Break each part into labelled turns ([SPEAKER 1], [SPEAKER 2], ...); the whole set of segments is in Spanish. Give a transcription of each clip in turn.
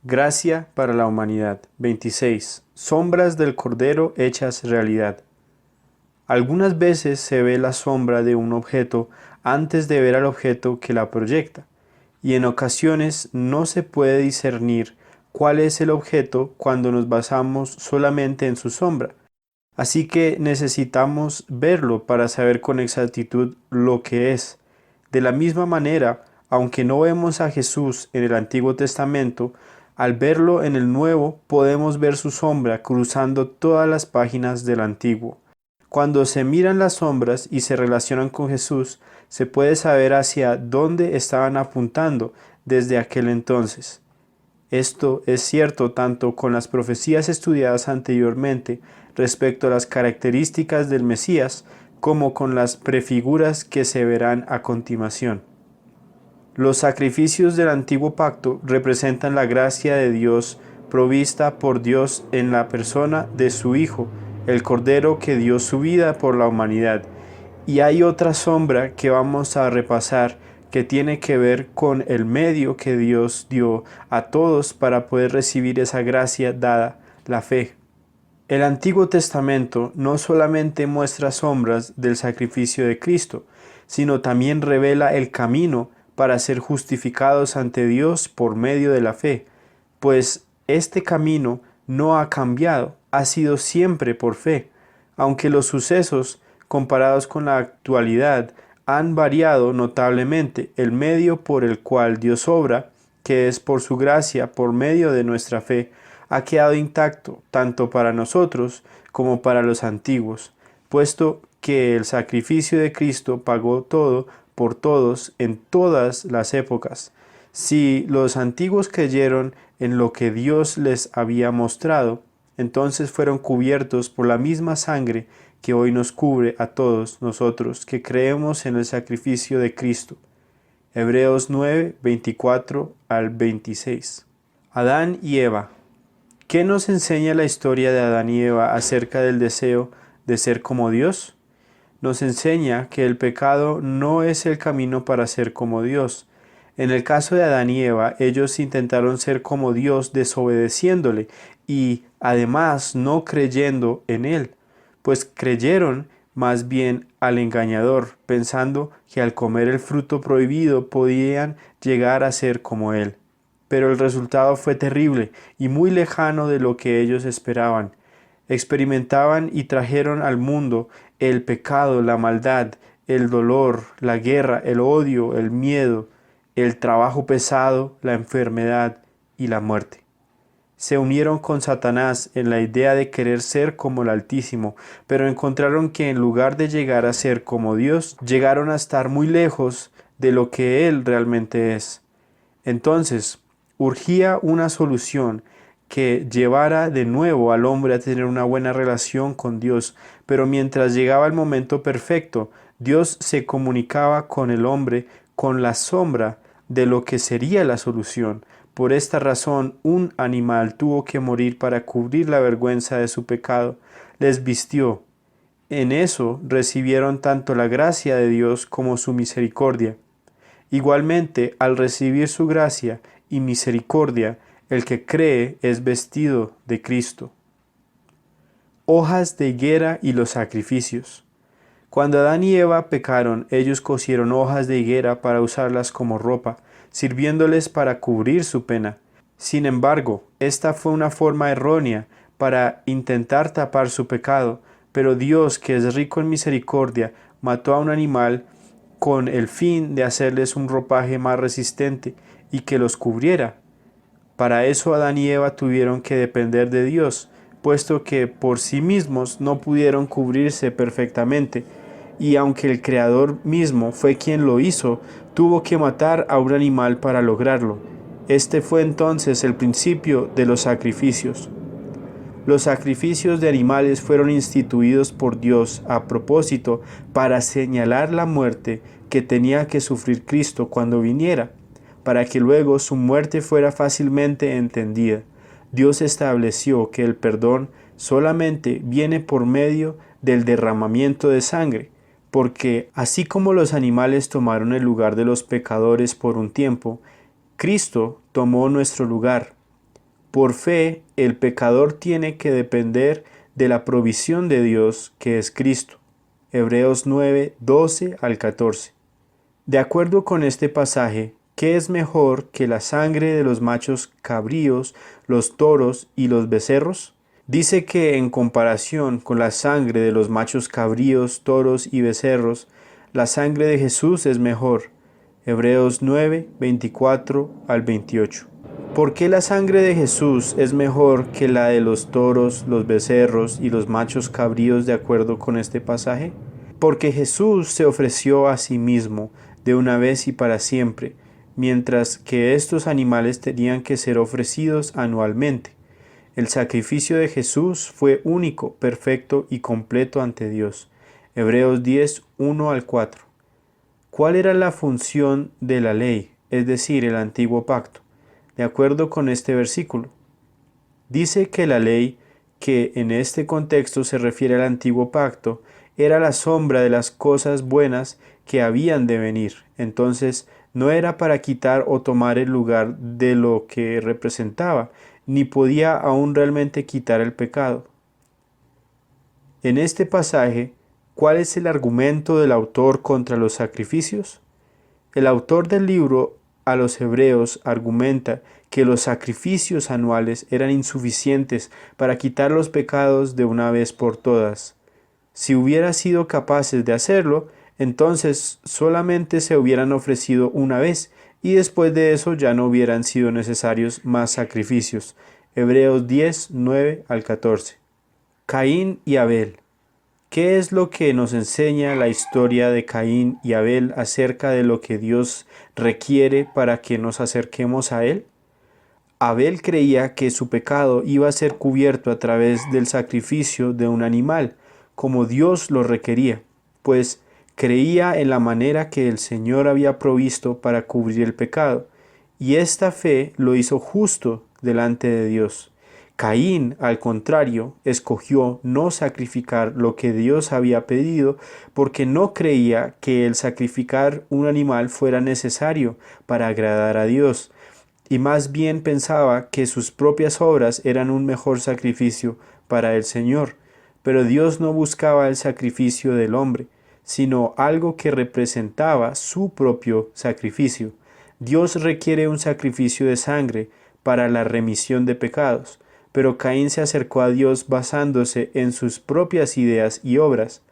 [SPEAKER 1] Gracia para la humanidad. 26. Sombras del Cordero hechas realidad. Algunas veces se ve la sombra de un objeto antes de ver al objeto que la proyecta, y en ocasiones no se puede discernir cuál es el objeto cuando nos basamos solamente en su sombra. Así que necesitamos verlo para saber con exactitud lo que es. De la misma manera, aunque no vemos a Jesús en el Antiguo Testamento, al verlo en el Nuevo podemos ver su sombra cruzando todas las páginas del Antiguo. Cuando se miran las sombras y se relacionan con Jesús, se puede saber hacia dónde estaban apuntando desde aquel entonces. Esto es cierto tanto con las profecías estudiadas anteriormente respecto a las características del Mesías, como con las prefiguras que se verán a continuación. Los sacrificios del antiguo pacto representan la gracia de Dios provista por Dios en la persona de su Hijo, el Cordero que dio su vida por la humanidad. Y hay otra sombra que vamos a repasar que tiene que ver con el medio que Dios dio a todos para poder recibir esa gracia dada, la fe. El Antiguo Testamento no solamente muestra sombras del sacrificio de Cristo, sino también revela el camino para ser justificados ante Dios por medio de la fe, pues este camino no ha cambiado, ha sido siempre por fe, aunque los sucesos comparados con la actualidad han variado notablemente. El medio por el cual Dios obra, que es por su gracia, por medio de nuestra fe, ha quedado intacto tanto para nosotros como para los antiguos, puesto que el sacrificio de Cristo pagó todo por todos en todas las épocas. Si los antiguos creyeron en lo que Dios les había mostrado, entonces fueron cubiertos por la misma sangre que hoy nos cubre a todos nosotros que creemos en el sacrificio de Cristo. Hebreos 9, 24 al 26. Adán y Eva. ¿Qué nos enseña la historia de Adán y Eva acerca del deseo de ser como Dios? Nos enseña que el pecado no es el camino para ser como Dios. En el caso de Adán y Eva, ellos intentaron ser como Dios desobedeciéndole y además no creyendo en Él, pues creyeron más bien al engañador, pensando que al comer el fruto prohibido podían llegar a ser como Él. Pero el resultado fue terrible y muy lejano de lo que ellos esperaban. Experimentaban y trajeron al mundo el pecado, la maldad, el dolor, la guerra, el odio, el miedo, el trabajo pesado, la enfermedad y la muerte. Se unieron con Satanás en la idea de querer ser como el Altísimo, pero encontraron que en lugar de llegar a ser como Dios, llegaron a estar muy lejos de lo que Él realmente es. Entonces, urgía una solución que llevara de nuevo al hombre a tener una buena relación con Dios, pero mientras llegaba el momento perfecto, Dios se comunicaba con el hombre con la sombra de lo que sería la solución. Por esta razón, un animal tuvo que morir para cubrir la vergüenza de su pecado. Les vistió. En eso recibieron tanto la gracia de Dios como su misericordia. Igualmente, al recibir su gracia y misericordia, el que cree es vestido de Cristo. Hojas de higuera y los sacrificios. Cuando Adán y Eva pecaron, ellos cosieron hojas de higuera para usarlas como ropa, sirviéndoles para cubrir su pena. Sin embargo, esta fue una forma errónea para intentar tapar su pecado, pero Dios, que es rico en misericordia, mató a un animal con el fin de hacerles un ropaje más resistente y que los cubriera. Para eso Adán y Eva tuvieron que depender de Dios, puesto que por sí mismos no pudieron cubrirse perfectamente, y aunque el Creador mismo fue quien lo hizo, tuvo que matar a un animal para lograrlo. Este fue entonces el principio de los sacrificios. Los sacrificios de animales fueron instituidos por Dios a propósito para señalar la muerte que tenía que sufrir Cristo cuando viniera, para que luego su muerte fuera fácilmente entendida. Dios estableció que el perdón solamente viene por medio del derramamiento de sangre, porque así como los animales tomaron el lugar de los pecadores por un tiempo, Cristo tomó nuestro lugar. Por fe, el pecador tiene que depender de la provisión de Dios, que es Cristo. Hebreos 9, 12 al 14. De acuerdo con este pasaje, ¿qué es mejor que la sangre de los machos cabríos, los toros y los becerros? Dice que en comparación con la sangre de los machos cabríos, toros y becerros, la sangre de Jesús es mejor. Hebreos 9, 24 al 28. ¿Por qué la sangre de Jesús es mejor que la de los toros, los becerros y los machos cabríos de acuerdo con este pasaje? Porque Jesús se ofreció a sí mismo de una vez y para siempre, mientras que estos animales tenían que ser ofrecidos anualmente. El sacrificio de Jesús fue único, perfecto y completo ante Dios. Hebreos 10, 1 al 4. ¿Cuál era la función de la ley, es decir, el antiguo pacto? De acuerdo con este versículo, dice que la ley, que en este contexto se refiere al antiguo pacto, era la sombra de las cosas buenas que habían de venir. Entonces, no era para quitar o tomar el lugar de lo que representaba, ni podía aún realmente quitar el pecado. En este pasaje, ¿cuál es el argumento del autor contra los sacrificios? El autor del libro a los Hebreos argumenta que los sacrificios anuales eran insuficientes para quitar los pecados de una vez por todas. Si hubieran sido capaces de hacerlo, entonces solamente se hubieran ofrecido una vez y después de eso ya no hubieran sido necesarios más sacrificios. Hebreos 10, 9 al 14. Caín y Abel. ¿Qué es lo que nos enseña la historia de Caín y Abel acerca de lo que Dios requiere para que nos acerquemos a Él? Abel creía que su pecado iba a ser cubierto a través del sacrificio de un animal, como Dios lo requería, pues creía en la manera que el Señor había provisto para cubrir el pecado, y esta fe lo hizo justo delante de Dios. Caín, al contrario, escogió no sacrificar lo que Dios había pedido porque no creía que el sacrificar un animal fuera necesario para agradar a Dios, y más bien pensaba que sus propias obras eran un mejor sacrificio para el Señor. Pero Dios no buscaba el sacrificio del hombre, sino algo que representaba su propio sacrificio. Dios requiere un sacrificio de sangre para la remisión de pecados, pero Caín se acercó a Dios basándose en sus propias ideas y obras.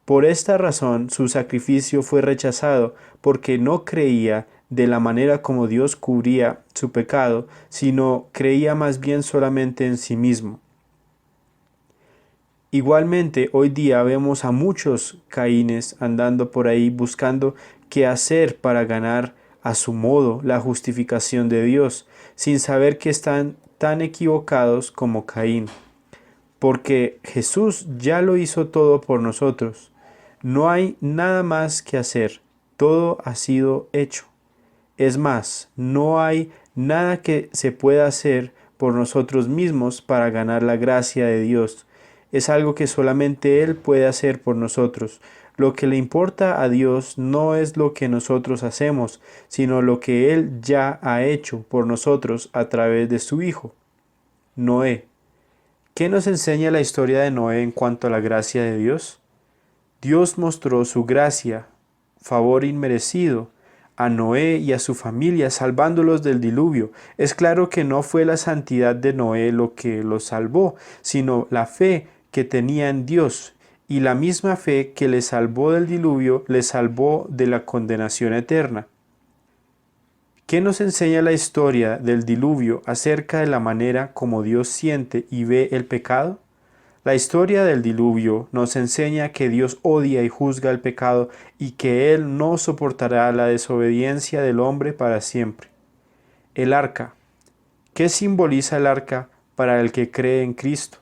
[SPEAKER 1] Por esta razón su sacrificio fue rechazado, porque no creía de la manera como Dios cubría su pecado, sino creía más bien solamente en sí mismo. Igualmente, hoy día vemos a muchos Caínes andando por ahí buscando qué hacer para ganar a su modo la justificación de Dios, sin saber que están tan equivocados como Caín. Porque Jesús ya lo hizo todo por nosotros. No hay nada más que hacer. Todo ha sido hecho. Es más, no hay nada que se pueda hacer por nosotros mismos para ganar la gracia de Dios. Es algo que solamente Él puede hacer por nosotros. Lo que le importa a Dios no es lo que nosotros hacemos, sino lo que Él ya ha hecho por nosotros a través de su Hijo, Noé. ¿Qué nos enseña la historia de Noé en cuanto a la gracia de Dios? Dios mostró su gracia, favor inmerecido, a Noé y a su familia, salvándolos del diluvio. Es claro que no fue la santidad de Noé lo que los salvó, sino la fe que tenía en Dios, y la misma fe que le salvó del diluvio le salvó de la condenación eterna. ¿Qué nos enseña la historia del diluvio acerca de la manera como Dios siente y ve el pecado? La historia del diluvio nos enseña que Dios odia y juzga el pecado y que Él no soportará la desobediencia del hombre para siempre. El arca. ¿Qué simboliza el arca para el que cree en Cristo?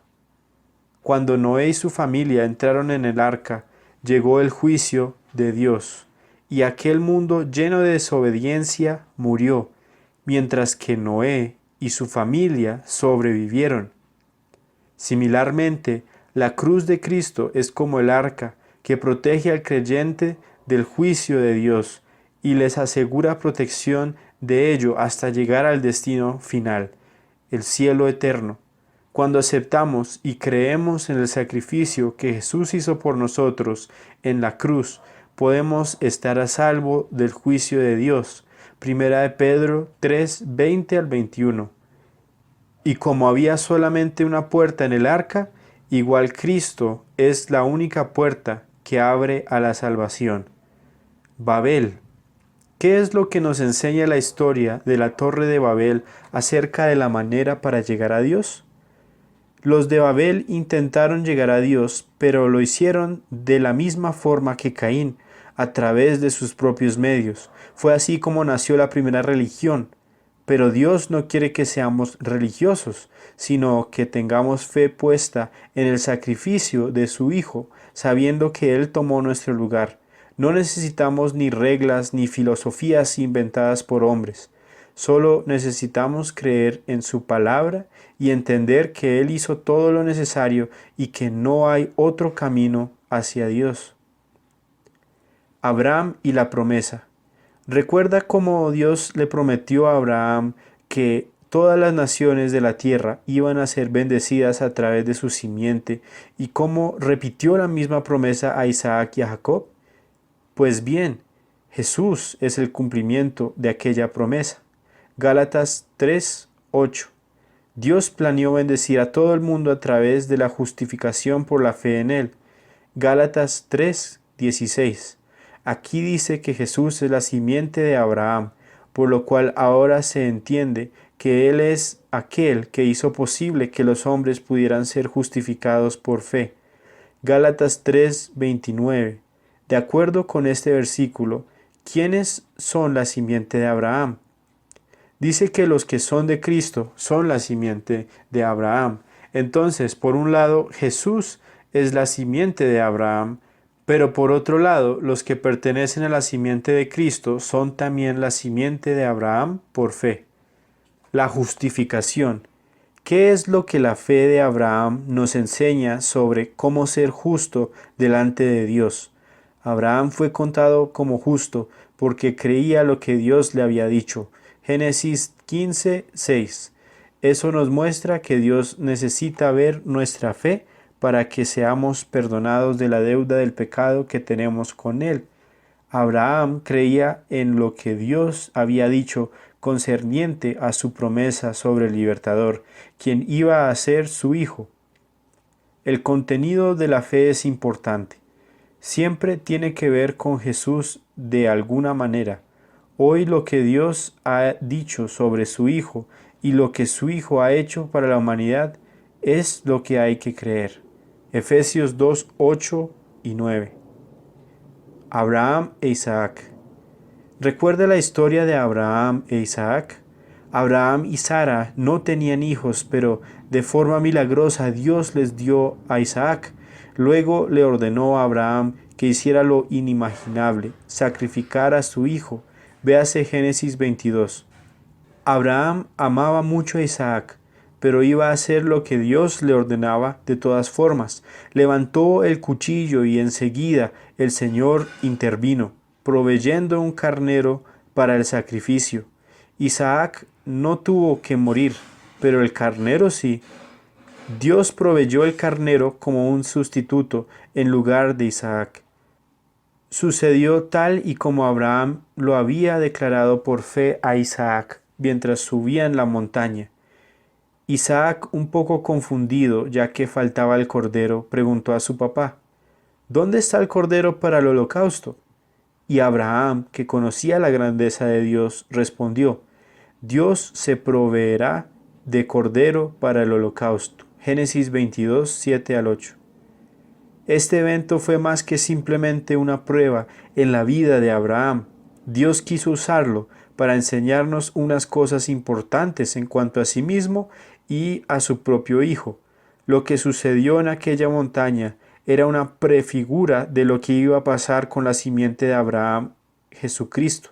[SPEAKER 1] Cuando Noé y su familia entraron en el arca, llegó el juicio de Dios, y aquel mundo lleno de desobediencia murió, mientras que Noé y su familia sobrevivieron. Similarmente, la cruz de Cristo es como el arca que protege al creyente del juicio de Dios y les asegura protección de ello hasta llegar al destino final, el cielo eterno. Cuando aceptamos y creemos en el sacrificio que Jesús hizo por nosotros en la cruz, podemos estar a salvo del juicio de Dios. Primera de Pedro 3, 20 al 21. Y como había solamente una puerta en el arca, igual Cristo es la única puerta que abre a la salvación. Babel. ¿Qué es lo que nos enseña la historia de la Torre de Babel acerca de la manera para llegar a Dios? Los de Babel intentaron llegar a Dios, pero lo hicieron de la misma forma que Caín, a través de sus propios medios. Fue así como nació la primera religión. Pero Dios no quiere que seamos religiosos, sino que tengamos fe puesta en el sacrificio de su Hijo, sabiendo que Él tomó nuestro lugar. No necesitamos ni reglas ni filosofías inventadas por hombres. Solo necesitamos creer en su palabra y entender que Él hizo todo lo necesario y que no hay otro camino hacia Dios. Abraham y la promesa. Recuerda cómo Dios le prometió a Abraham que todas las naciones de la tierra iban a ser bendecidas a través de su simiente y cómo repitió la misma promesa a Isaac y a Jacob. Pues bien, Jesús es el cumplimiento de aquella promesa. Gálatas 3, 8. Dios planeó bendecir a todo el mundo a través de la justificación por la fe en Él. Gálatas 3, 16. Aquí dice que Jesús es la simiente de Abraham, por lo cual ahora se entiende que Él es aquel que hizo posible que los hombres pudieran ser justificados por fe. Gálatas 3, 29. De acuerdo con este versículo, ¿quiénes son la simiente de Abraham? Dice que los que son de Cristo son la simiente de Abraham. Entonces, por un lado, Jesús es la simiente de Abraham, pero por otro lado, los que pertenecen a la simiente de Cristo son también la simiente de Abraham por fe. La justificación. ¿Qué es lo que la fe de Abraham nos enseña sobre cómo ser justo delante de Dios? Abraham fue contado como justo porque creía lo que Dios le había dicho. Génesis 15, 6. Eso nos muestra que Dios necesita ver nuestra fe para que seamos perdonados de la deuda del pecado que tenemos con Él. Abraham creía en lo que Dios había dicho concerniente a su promesa sobre el libertador, quien iba a ser su hijo. El contenido de la fe es importante. Siempre tiene que ver con Jesús de alguna manera. Hoy lo que Dios ha dicho sobre su Hijo y lo que su Hijo ha hecho para la humanidad es lo que hay que creer. Efesios 2, 8 y 9. Abraham e Isaac. ¿Recuerda la historia de Abraham e Isaac? Abraham y Sara no tenían hijos, pero de forma milagrosa Dios les dio a Isaac. Luego le ordenó a Abraham que hiciera lo inimaginable, sacrificar a su hijo. Véase Génesis 22. Abraham amaba mucho a Isaac, pero iba a hacer lo que Dios le ordenaba de todas formas. Levantó el cuchillo y enseguida el Señor intervino, proveyendo un carnero para el sacrificio. Isaac no tuvo que morir, pero el carnero sí. Dios proveyó el carnero como un sustituto en lugar de Isaac. Sucedió tal y como Abraham lo había declarado por fe a Isaac mientras subía en la montaña. Isaac, un poco confundido ya que faltaba el cordero, preguntó a su papá: ¿Dónde está el cordero para el holocausto? Y Abraham, que conocía la grandeza de Dios, respondió: Dios se proveerá de cordero para el holocausto. Génesis 22, 7 al 8. Este evento fue más que simplemente una prueba en la vida de Abraham. Dios quiso usarlo para enseñarnos unas cosas importantes en cuanto a sí mismo y a su propio hijo. Lo que sucedió en aquella montaña era una prefigura de lo que iba a pasar con la simiente de Abraham, Jesucristo.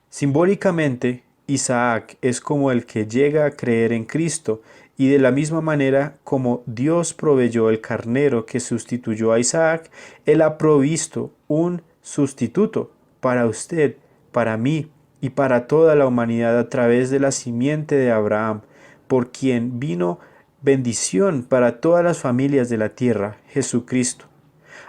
[SPEAKER 1] Simbólicamente, Isaac es como el que llega a creer en Cristo, y de la misma manera como Dios proveyó el carnero que sustituyó a Isaac, Él ha provisto un sustituto para usted, para mí y para toda la humanidad a través de la simiente de Abraham. por quien vino bendición para todas las familias de la tierra, Jesucristo.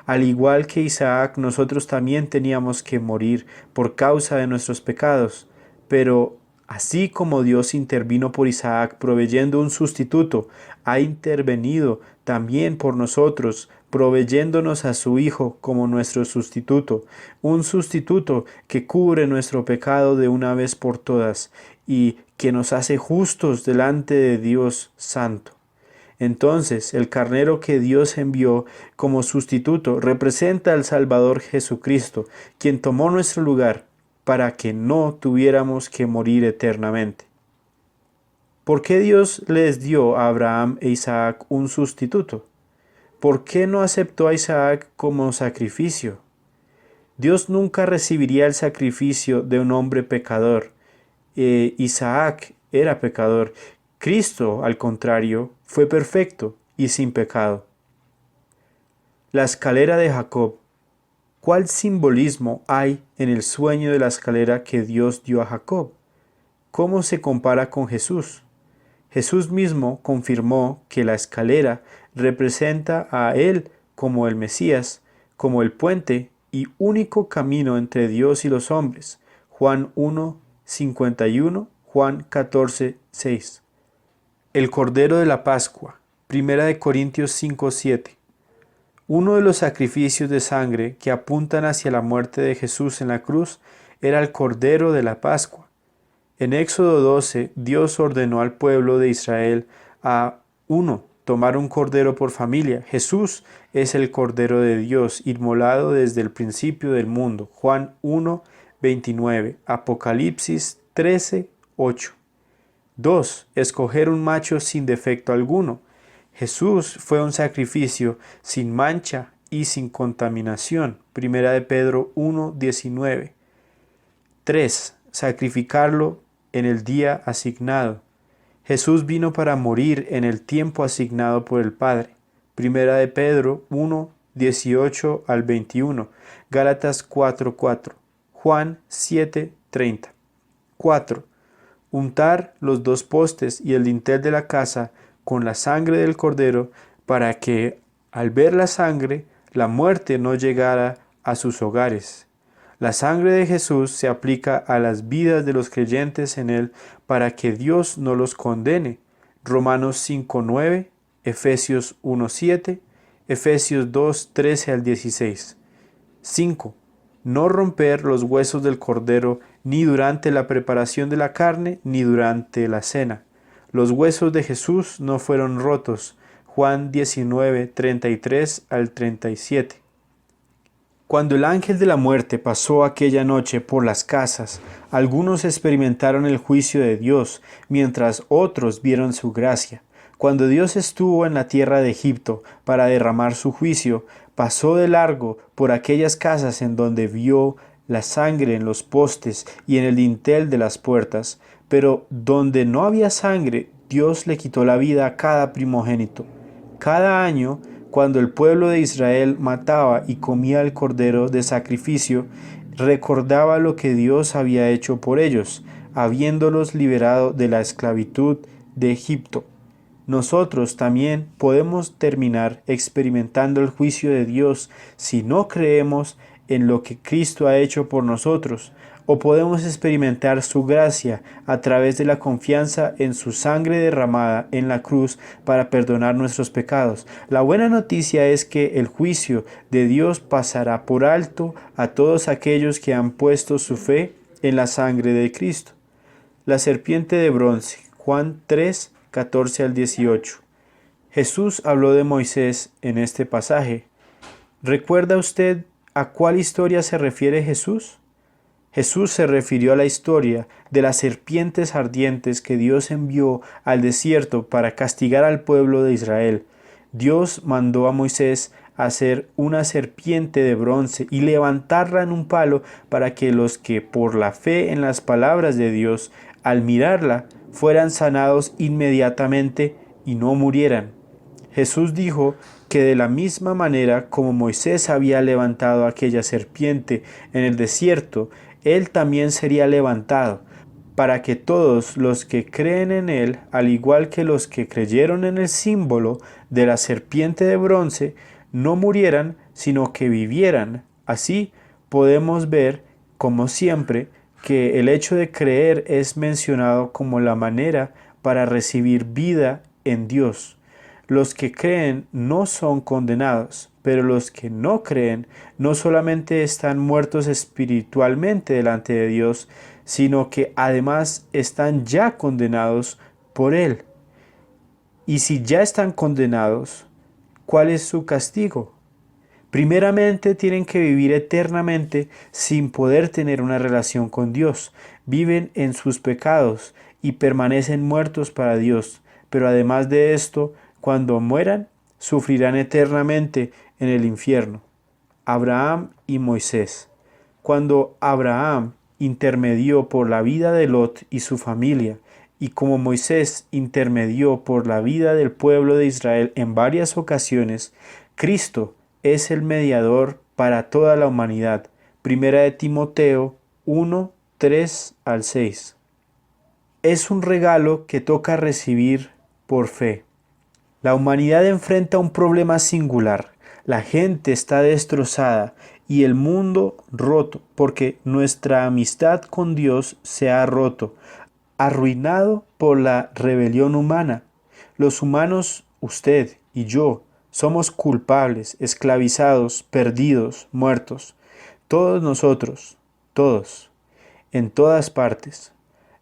[SPEAKER 1] Al igual que Isaac, nosotros también teníamos que morir por causa de nuestros pecados, pero así como Dios intervino por Isaac proveyendo un sustituto, ha intervenido también por nosotros, proveyéndonos a su Hijo como nuestro sustituto, un sustituto que cubre nuestro pecado de una vez por todas y que nos hace justos delante de Dios Santo. Entonces, el carnero que Dios envió como sustituto representa al Salvador Jesucristo, quien tomó nuestro lugar para que no tuviéramos que morir eternamente. ¿Por qué Dios les dio a Abraham e Isaac un sustituto? ¿Por qué no aceptó a Isaac como sacrificio? Dios nunca recibiría el sacrificio de un hombre pecador. Isaac era pecador. Cristo, al contrario, fue perfecto y sin pecado. La escalera de Jacob. ¿Cuál simbolismo hay en el sueño de la escalera que Dios dio a Jacob? ¿Cómo se compara con Jesús? Jesús mismo confirmó que la escalera representa a Él como el Mesías, como el puente y único camino entre Dios y los hombres. Juan 1:51, Juan 14:6. El Cordero de la Pascua. 1 Corintios 5:7. Uno de los sacrificios de sangre que apuntan hacia la muerte de Jesús en la cruz era el Cordero de la Pascua. En Éxodo 12, Dios ordenó al pueblo de Israel a tomar un cordero por familia. Jesús es el Cordero de Dios, inmolado desde el principio del mundo. Juan 1:29, Apocalipsis 13:8. 2. Escoger un macho sin defecto alguno. Jesús fue un sacrificio sin mancha y sin contaminación. 1 Pedro 1:19. 3. Sacrificarlo en el día asignado. Jesús vino para morir en el tiempo asignado por el Padre. 1 Pedro 1:18 al 21. Gálatas 4:4. Juan 7:30. 4. Untar los dos postes y el dintel de la casa con la sangre del cordero, para que, al ver la sangre, la muerte no llegara a sus hogares. La sangre de Jesús se aplica a las vidas de los creyentes en Él para que Dios no los condene. Romanos 5:9, Efesios 1:7, Efesios 2:13 al 16. 5. No romper los huesos del cordero ni durante la preparación de la carne ni durante la cena. Los huesos de Jesús no fueron rotos. Juan 19:33 al 37. Cuando el ángel de la muerte pasó aquella noche por las casas, algunos experimentaron el juicio de Dios, mientras otros vieron su gracia. Cuando Dios estuvo en la tierra de Egipto para derramar su juicio, pasó de largo por aquellas casas en donde vio la sangre en los postes y en el dintel de las puertas, pero donde no había sangre, Dios le quitó la vida a cada primogénito. Cada año, cuando el pueblo de Israel mataba y comía el cordero de sacrificio, recordaba lo que Dios había hecho por ellos, habiéndolos liberado de la esclavitud de Egipto. Nosotros también podemos terminar experimentando el juicio de Dios si no creemos en lo que Cristo ha hecho por nosotros, o podemos experimentar su gracia a través de la confianza en su sangre derramada en la cruz para perdonar nuestros pecados. La buena noticia es que el juicio de Dios pasará por alto a todos aquellos que han puesto su fe en la sangre de Cristo. La serpiente de bronce, Juan 3:14 al 18. Jesús habló de Moisés en este pasaje. ¿Recuerda usted a cuál historia se refiere Jesús? Jesús se refirió a la historia de las serpientes ardientes que Dios envió al desierto para castigar al pueblo de Israel. Dios mandó a Moisés hacer una serpiente de bronce y levantarla en un palo para que los que por la fe en las palabras de Dios, al mirarla, fueran sanados inmediatamente y no murieran. Jesús dijo que de la misma manera como Moisés había levantado aquella serpiente en el desierto, él también sería levantado para que todos los que creen en él, al igual que los que creyeron en el símbolo de la serpiente de bronce, no murieran, sino que vivieran. Así podemos ver, como siempre, que el hecho de creer es mencionado como la manera para recibir vida en Dios. Los que creen no son condenados, pero los que no creen no solamente están muertos espiritualmente delante de Dios, sino que además están ya condenados por Él. Y si ya están condenados, ¿cuál es su castigo? Primeramente tienen que vivir eternamente sin poder tener una relación con Dios. Viven en sus pecados y permanecen muertos para Dios. Pero además de esto, cuando mueran, sufrirán eternamente en el infierno. Abraham y Moisés. Cuando Abraham intermedió por la vida de Lot y su familia, y como Moisés intermedió por la vida del pueblo de Israel en varias ocasiones, Cristo es el mediador para toda la humanidad. Primera de Timoteo 1, 3 al 6. Es un regalo que toca recibir por fe. La humanidad enfrenta un problema singular. La gente está destrozada y el mundo roto porque nuestra amistad con Dios se ha roto, arruinado por la rebelión humana. Los humanos, usted y yo, somos culpables, esclavizados, perdidos, muertos. Todos nosotros, todos, en todas partes.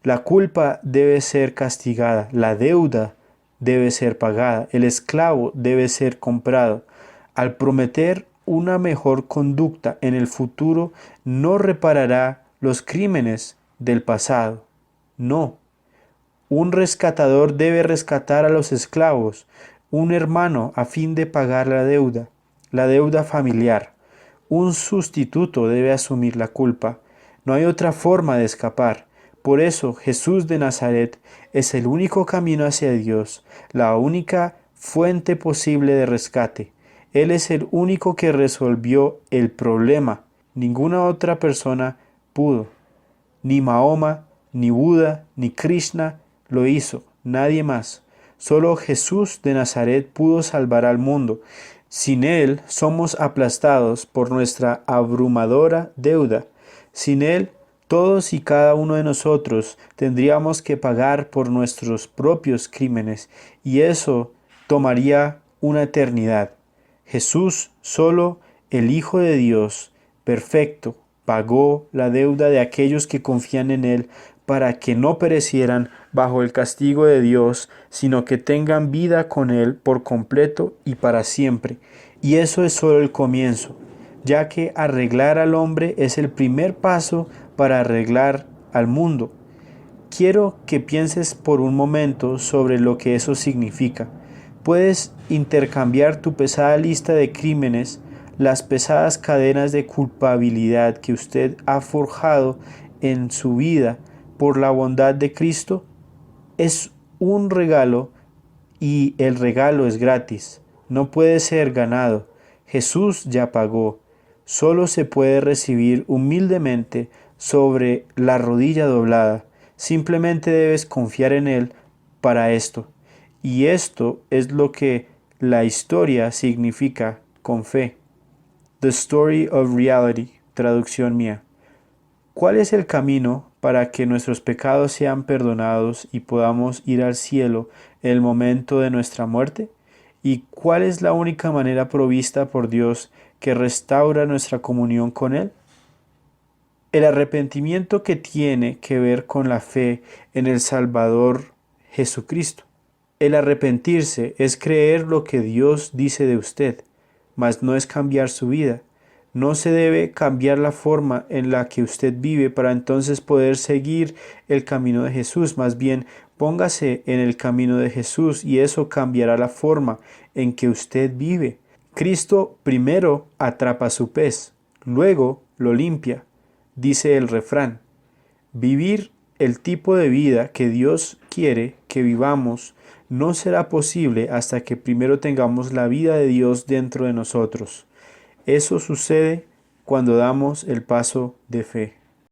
[SPEAKER 1] La culpa debe ser castigada, la deuda debe ser pagada, el esclavo debe ser comprado. Al prometer una mejor conducta en el futuro, no reparará los crímenes del pasado. No. Un rescatador debe rescatar a los esclavos, un hermano a fin de pagar la deuda familiar. Un sustituto debe asumir la culpa. No hay otra forma de escapar. Por eso Jesús de Nazaret es el único camino hacia Dios, la única fuente posible de rescate. Él es el único que resolvió el problema. Ninguna otra persona pudo. Ni Mahoma, ni Buda, ni Krishna lo hizo. Nadie más. Solo Jesús de Nazaret pudo salvar al mundo. Sin Él somos aplastados por nuestra abrumadora deuda. Sin Él, todos y cada uno de nosotros tendríamos que pagar por nuestros propios crímenes, y eso tomaría una eternidad. Jesús, solo el Hijo de Dios, perfecto, pagó la deuda de aquellos que confían en Él para que no perecieran bajo el castigo de Dios, sino que tengan vida con Él por completo y para siempre. Y eso es solo el comienzo, ya que arreglar al hombre es el primer paso para arreglar al mundo. Quiero que pienses por un momento sobre lo que eso significa. Puedes intercambiar tu pesada lista de crímenes, las pesadas cadenas de culpabilidad que usted ha forjado en su vida por la bondad de Cristo. Es un regalo y el regalo es gratis. No puede ser ganado. Jesús ya pagó. Solo se puede recibir humildemente sobre la rodilla doblada. Simplemente debes confiar en Él para esto. Y esto es lo que la historia significa con fe. The Story of Reality, traducción mía. ¿Cuál es el camino para que nuestros pecados sean perdonados y podamos ir al cielo en el momento de nuestra muerte? ¿Y cuál es la única manera provista por Dios que restaura nuestra comunión con Él? El arrepentimiento que tiene que ver con la fe en el Salvador Jesucristo. El arrepentirse es creer lo que Dios dice de usted, mas no es cambiar su vida. No se debe cambiar la forma en la que usted vive para entonces poder seguir el camino de Jesús. Más bien, póngase en el camino de Jesús y eso cambiará la forma en que usted vive. Cristo primero atrapa su pez, luego lo limpia. Dice el refrán, vivir el tipo de vida que Dios quiere que vivamos no será posible hasta que primero tengamos la vida de Dios dentro de nosotros. Eso sucede cuando damos el paso de fe.